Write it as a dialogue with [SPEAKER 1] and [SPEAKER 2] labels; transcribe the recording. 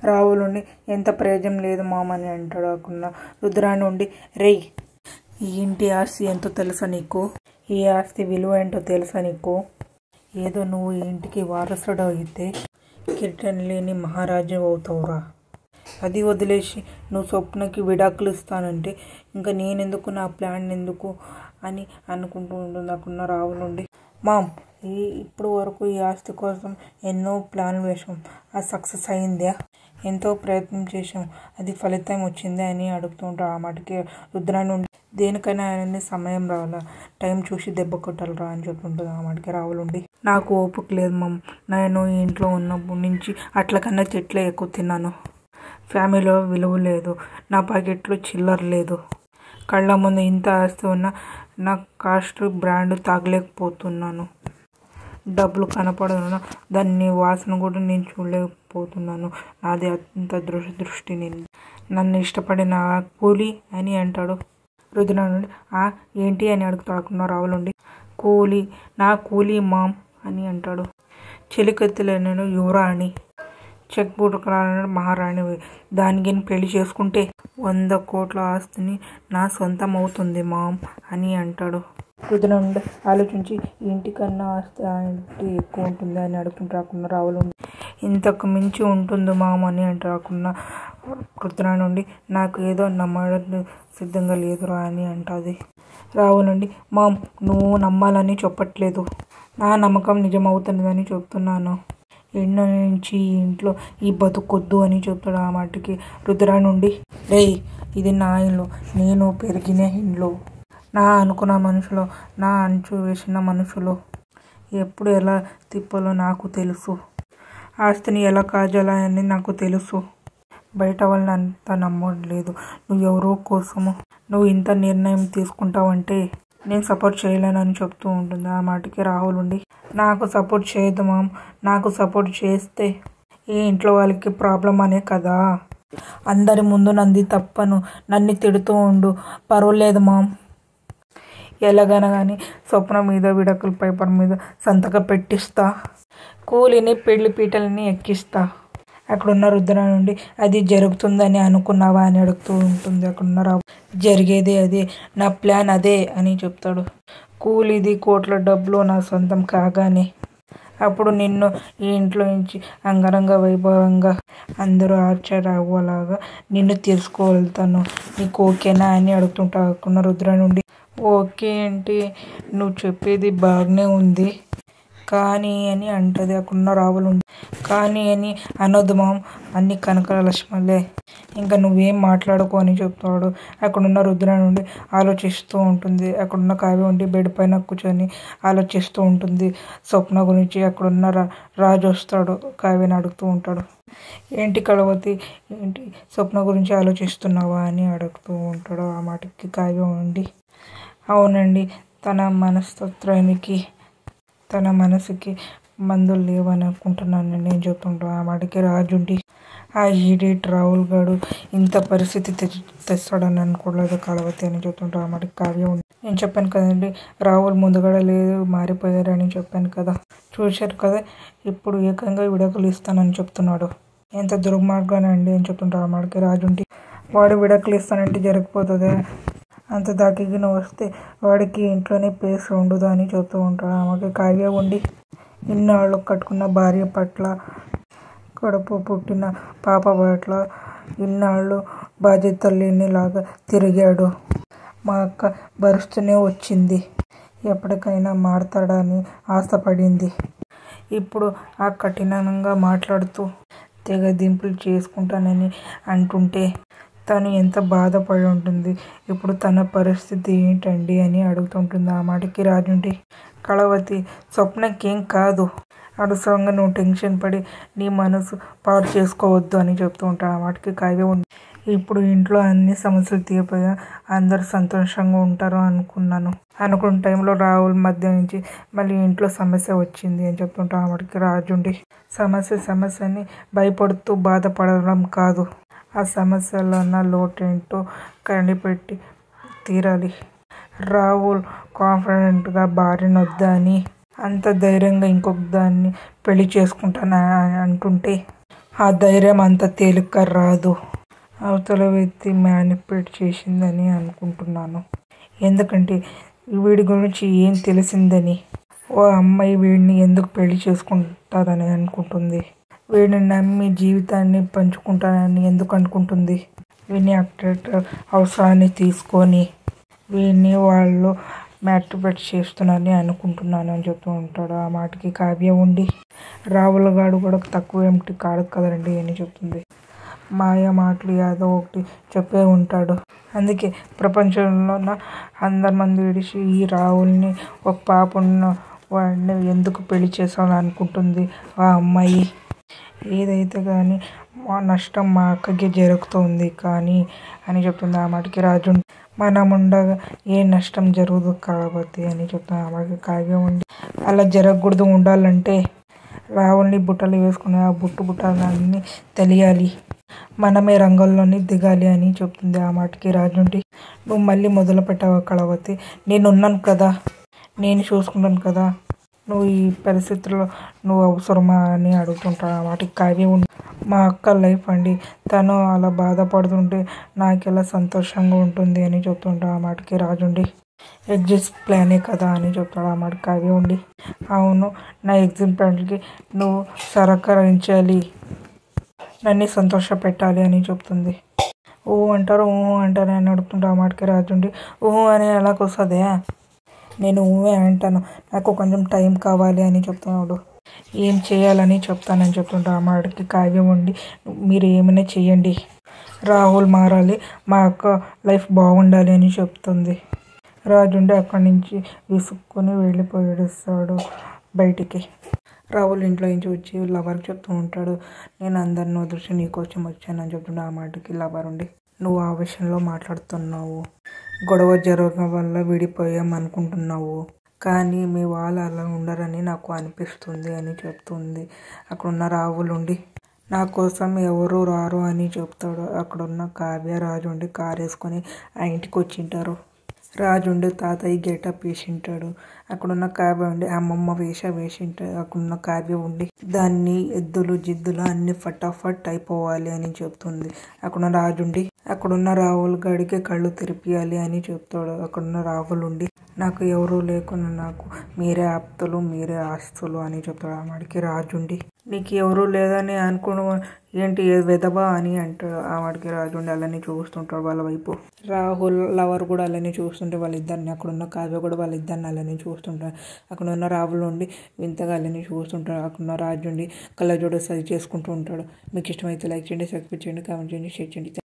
[SPEAKER 1] రాహుల్ నుండి ఎంత ప్రయోజనం లేదు మామ అని అంటాడు. అకున్న రుద్ర నుండి రేయ్, ఈ ఇంటి ఆస్తి ఎంతో తెలుసా నీకు? ఈ ఆస్తి విలువ ఏంటో తెలుసా నీకు? ఏదో నువ్వు ఈ ఇంటికి వారసుడు అయితే కిరీటం లేని మహారాజు అవుతావురా. అది వదిలేసి నువ్వు స్వప్నకి విడాకులు ఇస్తానంటే ఇంకా నేనెందుకు, నా ప్లాన్ ఎందుకు అని అనుకుంటూ ఉంటుంది. అకున్న రాహుల్ నుండి మామ్, ఇప్పుడు వరకు ఈ ఆస్తి కోసం ఎన్నో ప్లాన్లు వేసాం, అది సక్సెస్ అయిందా? ఎంతో ప్రయత్నం చేసాం, అది ఫలితం వచ్చిందే అని అడుగుతూ ఉంటాడు. ఆ మాటకి రుద్ర నుండి దేనికైనా ఆయనని సమయం రావాలా, టైం చూసి దెబ్బ కొట్టాలరా అని చెప్తుంటుంది. ఆ మాటకి రాహుల్ ఉండి నాకు ఓపిక లేదు మామ్, నేను ఈ ఇంట్లో ఉన్నప్పటి నుంచి అట్ల కన్నా చెట్లే ఎక్కువ తిన్నాను. ఫ్యామిలీలో విలువ లేదు, నా పాకెట్లో చిల్లర లేదు, కళ్ళ ముందు ఇంత ఆస్తి ఉన్నా నా కాస్ట్ బ్రాండ్ తాగలేకపోతున్నాను, డబ్బులు కనపడుతున్నా దాన్ని వాసన కూడా నేను చూడలేకపోతున్నాను. నాది అంత దృష్టి నన్ను ఇష్టపడిన కూలీ అని అంటాడు. రుద్ర నుండి ఏంటి అని అడుగుతాడు. రాహుల్ నుండి కూలీ, నా కూలీ మామ్ అని అంటాడు. చెలికత్తెలేను యువరాణి, చెక్ పుట్టుకరాని మహారాణివి, దానికి పెళ్లి చేసుకుంటే 100 కోట్ల ఆస్తిని నా సొంతం అవుతుంది మామ్ అని అంటాడు. రుద్ర నుండి ఆలోచించి ఇంటికన్నా ఆస్తి అంటే ఎక్కువ ఉంటుంది అని అడుగుతుంటాకున్న రాహుల్ నుండి ఇంతకు మించి ఉంటుంది మామ్ అని అంటాకున్న రుద్ర నుండి నాకు ఏదో నమ్మడం సిద్ధంగా లేదురా అని అంటుంది. రాహుల్ నుండి మామ్, నువ్వు నమ్మాలని చెప్పట్లేదు, నా నమ్మకం నిజమవుతున్నదని చెప్తున్నాను. ఎన్నో నుంచి ఈ ఇంట్లో ఈ బతుకొద్దు అని చెప్తాడు. ఆ మాటకి రుద్ర నుండి రేయ్, ఇది నా ఇల్లు, నేను పెరిగిన ఇల్లు, నా అనుకున్న మనుషులు, నా అంచు వేసిన మనుషులు, ఎప్పుడు ఎలా తిప్పాలో నాకు తెలుసు, ఆస్తిని ఎలా కాజాలని నాకు తెలుసు. బయట వాళ్ళని అంత నమ్మలేదు, నువ్వెవరో కోసము నువ్వు ఇంత నిర్ణయం తీసుకుంటావంటే నేను సపోర్ట్ చేయలేనని చెప్తూ ఉంటుంది. ఆ మాటకి రాహుల్ ఉండి నాకు సపోర్ట్ చేయదు మామ్, నాకు సపోర్ట్ చేస్తే ఈ ఇంట్లో వాళ్ళకి ప్రాబ్లం అనే కదా, అందరి ముందు నంది తప్పను, నన్ను తిడుతూ ఉండు, పర్వాలేదు మామ్, ఎలాగైనా కానీ స్వప్న మీద విడాకుల పేపర్ మీద సంతకం పెట్టిస్తా, కూలిని పెళ్లి పీటలని ఎక్కిస్తా. అక్కడున్న రుద్ర నుండి అది జరుగుతుందని అనుకున్నావా అని అడుగుతూ ఉంటుంది. అక్కడున్న రావు జరిగేది అదే, నా ప్లాన్ అదే అని చెప్తాడు. కూలిది కోట్ల డబ్బులు నా సొంతం కాగానే అప్పుడు నిన్ను ఈ ఇంట్లో నుంచి అంగరంగ వైభవంగా అందరూ ఆశ్చర్య అవ్వలాగా నిన్ను తీసుకువెళ్తాను, నీకు ఓకేనా అని అడుగుతుంటా. అక్కడున్న రుద్ర నుండి ఓకే అంటే నువ్వు చెప్పేది బాగానే ఉంది కానీ అని అంటది. అక్కడున్న రాహుల్ ఉంది కానీ అని అనొద్దు మామ్, అన్ని కనక లక్ష్మలే, ఇంకా నువ్వేం మాట్లాడుకో అని చెప్తాడు. అక్కడున్న రుద్ర నుండి ఆలోచిస్తూ ఉంటుంది. అక్కడున్న కావ్య ఉండి బెడ్ పైన కూర్చొని ఆలోచిస్తూ ఉంటుంది స్వప్న గురించి. అక్కడున్న రాజు వస్తాడు, కావ్యని అడుగుతూ ఉంటాడు. ఏంటి కళావతి, ఏంటి స్వప్న గురించి ఆలోచిస్తున్నావా అని అడుగుతూ ఉంటాడు. ఆ మాటకి కావ్య ఉండి అవునండి, తన మనస్తత్వానికి తన మనసుకి మందులు లేవని అనుకుంటున్నాను నేను చెప్తుంటాను. ఆ మాటకి రాజుండి ఆ ఈడియట్ రాహుల్ గాడు ఇంత పరిస్థితి తెస్తాడని అనుకోలేదు కళావతి అని చెప్తుంటాడు. ఆ మాటకి కావ్య ఉండి నేను చెప్పాను కదండి, రాహుల్ ముందుగడ లేదు మారిపోయారని చెప్పాను కదా, చూశారు కదా, ఇప్పుడు ఏకంగా విడాకులు ఇస్తానని చెప్తున్నాడు, ఎంత దుర్మార్గానండి అని చెప్తుంటాడు. ఆ మాటకి రాజుండి వాడు విడాకులు ఇస్తానంటే జరిగిపోతుంది, అంత దాకికి నువ్వు వస్తే వాడికి ఇంట్లోనే ప్లేస్ ఉండదు అని చెప్తూ ఉంటాడు. ఆమెకి కావ్య ఉండి ఇన్నాళ్ళు కట్టుకున్న భార్య పట్ల, కడుపు పుట్టిన పాప పట్ల ఇన్నాళ్ళు బాధ్యతలు లేనిలాగా తిరిగాడు, మా అక్క భరుస్తూనే వచ్చింది, ఎప్పటికైనా మారతాడని ఆశపడింది, ఇప్పుడు ఆ కఠినంగా మాట్లాడుతూ తెగదింపులు చేసుకుంటానని అంటుంటే తను ఎంత బాధపడి ఉంటుంది, ఇప్పుడు తన పరిస్థితి ఏంటండి అని అడుగుతుంటుంది. ఆ మాటకి రాజుండి కళావతి స్వప్నకేం కాదు, అనవసరంగా నువ్వు టెన్షన్ పడి నీ మనసు పాడు చేసుకోవద్దు అని చెప్తూ ఉంటాను. ఆ మాటకి కావ్య ఉంది ఇప్పుడు ఇంట్లో అన్ని సమస్యలు తీరిపోయా అందరూ సంతోషంగా ఉంటారు అనుకున్న టైంలో రాహుల్ మధ్య నుంచి మళ్ళీ ఇంట్లో సమస్య వచ్చింది అని చెప్తుంటా. ఆ మాటకి రాజుండి సమస్యని భయపడుతూ బాధపడడం కాదు, ఆ సమస్యలో ఉన్న లోటేంటో కనిపెట్టి తీరాలి. రాహుల్ కాన్ఫిడెంట్గా భార్యను వద్దని అంత ధైర్యంగా ఇంకొక దాన్ని పెళ్లి చేసుకుంటాను అంటుంటే ఆ ధైర్యం అంత తేలిక రాదు. అవతల వ్యక్తి మ్యానిపులేట్ చేసిందని అనుకుంటున్నాను. ఎందుకంటే వీడి గురించి ఏం తెలిసిందని. ఓ అమ్మాయి వీడిని ఎందుకు పెళ్లి చేసుకుంటారని అనుకుంటుంది. వీడిని నమ్మి జీవితాన్ని పంచుకుంటానని ఎందుకు అనుకుంటుంది. వీడిని అక్కడ అవసరాన్ని తీసుకొని వీడిని వాళ్ళు మ్యానిపులేట్ చేస్తున్నారని అనుకుంటున్నాను అని చెప్తూ ఉంటాడు. ఆ మాటకి కావ్య ఉండి రాహుల్ గాడు కూడా తక్కువ ఏమిటి కాదు కదండి అని చెప్తుంది. మాయ మాటలు ఏదో ఒకటి చెప్పే ఉంటాడు. అందుకే ప్రపంచంలో అందరి మంది విడిచి ఈ రాహుల్ని ఒక పాప ఉన్న వాడిని ఎందుకు పెళ్లి చేసాలని అనుకుంటుంది ఆ అమ్మాయి. ఏదైతే కానీ మా నష్టం మా అక్కకి జరుగుతుంది కానీ అని చెప్తుంది. ఆ మాటకి రాజు మనం ఉండగా ఏ నష్టం జరగదు కాబట్టి అని చెప్తాను. ఆ మాటకి కావ్య ఉండి అలా జరగకూడదు, ఉండాలంటే రాహుల్ని బుట్టలు వేసుకుని ఆ బుట్టాలన్నీ తెలియాలి, మనమే రంగంలోని దిగాలి అని చెప్తుంది. ఆ మాటకి రాజుండి నువ్వు మళ్ళీ మొదలు పెట్టావు కళావతి, నేనున్నాను కదా, నేను చూసుకుంటాను కదా, నువ్వు ఈ పరిస్థితుల్లో నువ్వు అవసరమా అని అడుగుతుంటాడు. ఆ మాటకి కావ్య ఉండి మా అక్క లైఫ్ అండి, తను అలా బాధపడుతుంటే నాకెలా సంతోషంగా ఉంటుంది అని చెప్తుంటాడు. ఆ మాటకి రాజుండి ఎగ్జిట్ ప్లానే కదా అని చెప్తాడు. ఆ మాటకి కావ్య ఉండి అవును, నా ఎగ్జిట్ ప్లాన్కి నువ్వు సహకరించాలి, నన్ను సంతోష పెట్టాలి అని చెప్తుంది. అంటారు అంటారు అని అడుగుతుంటా. ఆ మాటకి రాజుండి అని ఎలాగొస్తుందే, నేను అంటాను, నాకు కొంచెం టైం కావాలి అని చెప్తున్నాడు. ఏం చేయాలని చెప్తానని చెప్తుంటా. ఆ మాటకి కావ్య ఉండి మీరు ఏమైనా చేయండి, రాహుల్ మారాలి, మా అక్క లైఫ్ బాగుండాలి అని చెప్తుంది. రాజుండి అక్కడి నుంచి విసుక్కొని వెళ్ళిపోయేస్తాడు బయటికి. రాహుల్ ఇంట్లో నుంచి వచ్చి లవర్కి చెప్తూ ఉంటాడు, నేను అందరిని వదిలిచి నీకోసం వచ్చాను అని చెప్తుంటే. ఆ మాటకి లవర్ ఉండి నువ్వు ఆ విషయంలో మాట్లాడుతున్నావు, గొడవ జరగడం వల్ల విడిపోయాం అనుకుంటున్నావు, కానీ మీ వాళ్ళు అలా ఉండరని నాకు అనిపిస్తుంది అని చెప్తుంది. అక్కడున్న రాహుల్ ఉండి నా కోసం ఎవరు రారు అని చెప్తాడు. అక్కడున్న కావ్య రాజు ఉండి కారు వేసుకొని ఆ ఇంటికి వచ్చింటారు. రాజు ఉండి తాతయ్య గెటప్ వేసింటాడు. అక్కడున్న కావ్య ఉండి అమ్మమ్మ వేసింటాడు. అక్కడున్న కావ్య ఉండి దాన్ని ఎద్దులు జిద్దులు అన్ని ఫటాఫట్ అయిపోవాలి అని చెప్తుంది. అక్కడున్న రాజు ఉండి అక్కడున్న రాహుల్ గడికి కళ్ళు తెరిపియాలి అని చెప్తాడు. అక్కడున్న రాహుల్ ఉండి నాకు ఎవరు లేకుండా నాకు మీరే ఆప్తులు, మీరే ఆస్తులు అని చెప్తాడు. ఆ మాటకి రాజుండి నీకు ఎవరు లేదని అనుకున్న ఏంటి వెదబా అని అంటాడు. ఆ వాడికి రాజు ఉండి అలానే చూస్తుంటాడు వాళ్ళ వైపు. రాహుల్ లవర్ కూడా అలానే చూస్తుంటే వాళ్ళిద్దరిని, అక్కడున్న కావ్య కూడా వాళ్ళిద్దరిని అలానే చూస్తుంటారు. అక్కడ ఉన్న రాహుల్ ఉండి వింతగా అలానే చూస్తుంటాడు. అక్కడున్న రాజు ఉండి కళ్ళజోడు సరి చేసుకుంటూ ఉంటాడు. మీకు ఇష్టమైతే లైక్ చేయండి, సబ్స్క్రైబ్ చేయండి, కామెంట్ చేయండి, షేర్ చేయండి.